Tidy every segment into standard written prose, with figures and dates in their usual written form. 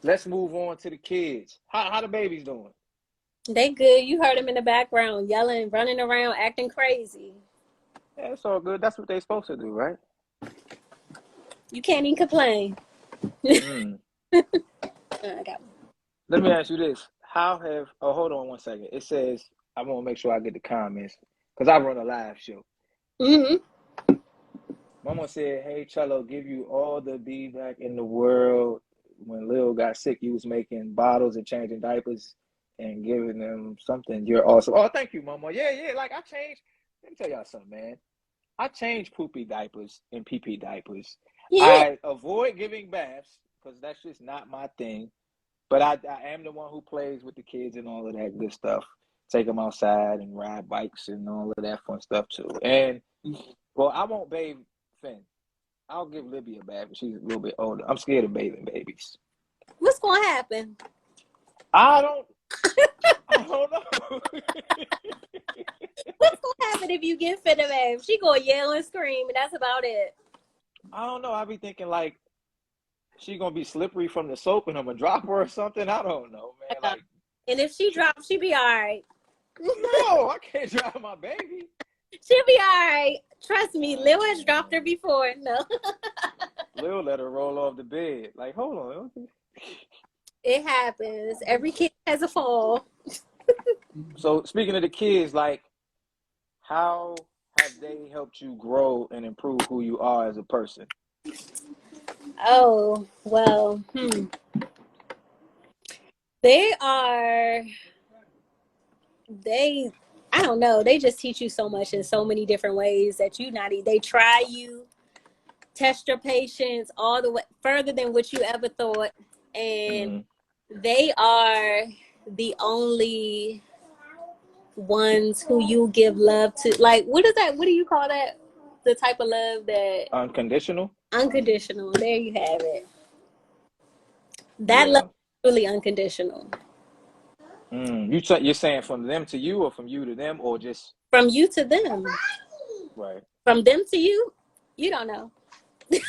let's move on to the kids. How the babies doing? They good. You heard them in the background yelling, running around, acting crazy. Yeah, it's all good. That's what they're supposed to do, right? You can't even complain. Mm. I got Let me ask you this. Hold on one second. It says, I want to make sure I get the comments because I run a live show. Mm-hmm. Mama said, hey, Cello, give you all the feedback in the world. When Lil got sick, you was making bottles and changing diapers and giving them something. You're awesome. Oh, thank you, Mama. Yeah. Like, I changed. Let me tell y'all something, man. I change poopy diapers and pee-pee diapers. Yeah. I avoid giving baths because that's just not my thing. But I am the one who plays with the kids and all of that good stuff. Take them outside and ride bikes and all of that fun stuff too. And, well, I won't bathe Finn. I'll give Libby a bath, but she's a little bit older. I'm scared of bathing babies. What's gonna happen? I don't know. What's gonna happen if you get fit of babe? She gonna yell and scream, and that's about it. I don't know. I be thinking like she gonna be slippery from the soap and I'm gonna drop her or something. I don't know, man. Like, and if she drops, she be all right. no, I can't drop my baby. She'll be all right. Trust me, Lil has dropped her before. No. Lil let her roll off the bed. Like, hold on. It happens. Every kid has a fall. So speaking of the kids, like, how have they helped you grow and improve who you are as a person? Oh, well, I don't know. They just teach you so much in so many different ways that they try you, test your patience all the way further than what you ever thought. And they are the only ones who you give love to. Like, what is that? What do you call that? The type of love that Unconditional? Unconditional. There you have it. That love is really unconditional. You're saying from them to you, or from you to them, or just from you to them? Right. From them to you, you don't know. They're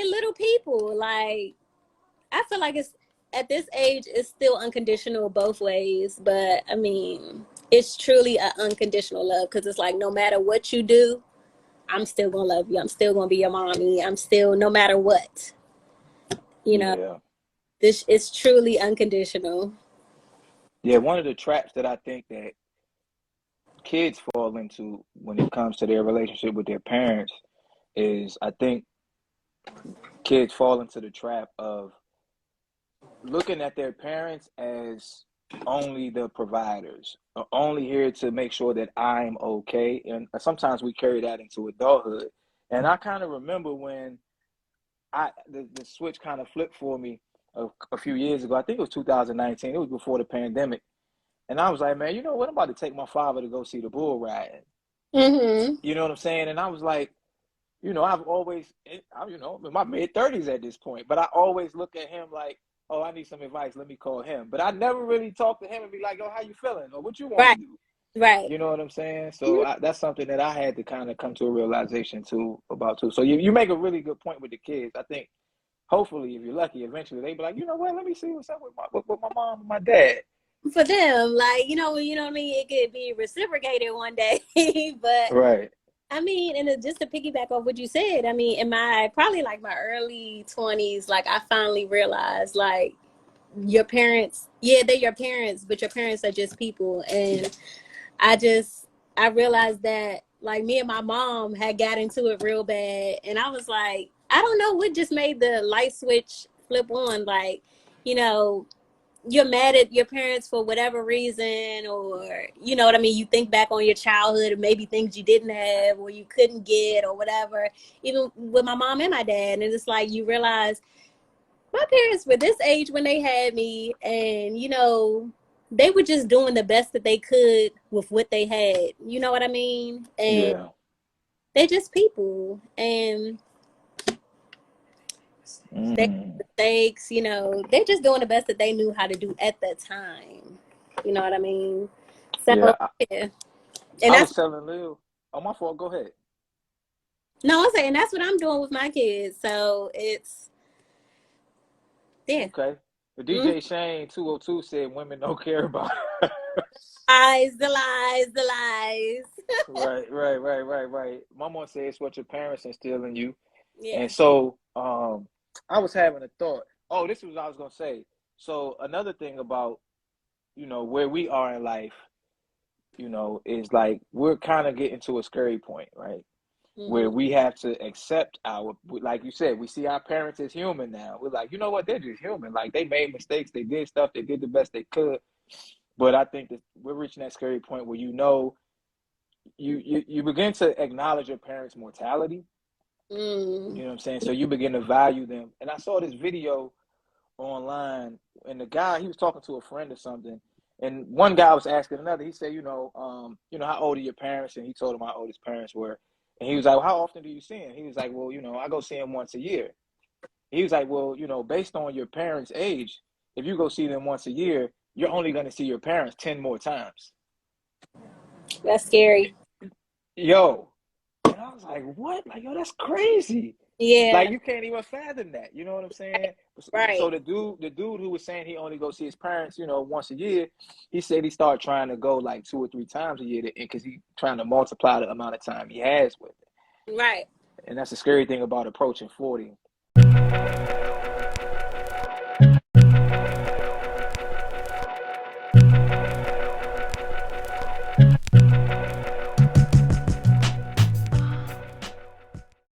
little people. Like, I feel like it's at this age, it's still unconditional both ways. But I mean, it's truly an unconditional love because it's like no matter what you do, I'm still gonna love you. I'm still gonna be your mommy. I'm still, no matter what. You know, this is truly unconditional. Yeah, one of the traps that I think that kids fall into when it comes to their relationship with their parents is, I think kids fall into the trap of looking at their parents as only the providers, only here to make sure that I'm okay. And sometimes we carry that into adulthood. And I kind of remember when the switch kind of flipped for me a few years ago. I think it was 2019. It was before the pandemic. And I was like, man, you know what? I'm about to take my father to go see the bull riding. Mm-hmm. You know what I'm saying? And I was like, I've always, in my mid-30s at this point, but I always look at him like, oh, I need some advice. Let me call him. But I never really talk to him and be like, oh, how you feeling? Or what you want to do? Right. You know what I'm saying? So that's something that I had to kind of come to a realization about too. So you make a really good point with the kids. I think hopefully if you're lucky, eventually they be like, you know what? Let me see what's up with my mom and my dad. For them, like, you know what I mean? It could be reciprocated one day. But right. I mean, and just to piggyback off what you said, I mean, in my early 20s, like, I finally realized, like, your parents, they're your parents, but your parents are just people. And I realized that, like, me and my mom had got into it real bad. And I was like, I don't know what just made the light switch flip on. Like, you're mad at your parents for whatever reason, or you know what I mean, you think back on your childhood and maybe things you didn't have or you couldn't get or whatever, even with my mom and my dad. And it's like you realize my parents were this age when they had me, and they were just doing the best that they could with what they had, you know what I mean? And they're just people, and they mistakes, they're just doing the best that they knew how to do at the time. You know what I mean? So yeah. And I was telling Lil, oh, my fault, go ahead. No, I'm saying that's what I'm doing with my kids. So Yeah. Okay. The Mm. DJ Shane 202 said women don't care about Lies, the lies, the lies. right. Mama says it's what your parents instill in you. Yeah. And so I was having a thought. Oh, this is what I was gonna say. So another thing about, where we are in life, is like we're kind of getting to a scary point, right? Where Mm-hmm. we have to accept like you said, we see our parents as human now. We're like, you know what, they're just human. Like they made mistakes, they did stuff, they did the best they could. But I think that we're reaching that scary point where you begin to acknowledge your parents' mortality. You Mm. know what I'm saying? So you begin to value them. And I saw this video online, and the guy, he was talking to a friend or something, and one guy was asking another. He said, how old are your parents? And he told him how old his parents were. And he was like, well, how often do you see him? He was like, well, I go see him once a year. He was like, well, based on your parents' age, if you go see them once a year, you're only going to see your parents 10 more times. That's scary. Yo. And I was like, what? Like, yo, that's crazy. Like Yeah. you can't even fathom that. You know what I'm saying? Right. So the dude who was saying he only go see his parents, once a year, he said he started trying to go like 2 or 3 times a year, because he trying to multiply the amount of time he has with it. Right. And that's the scary thing about approaching 40.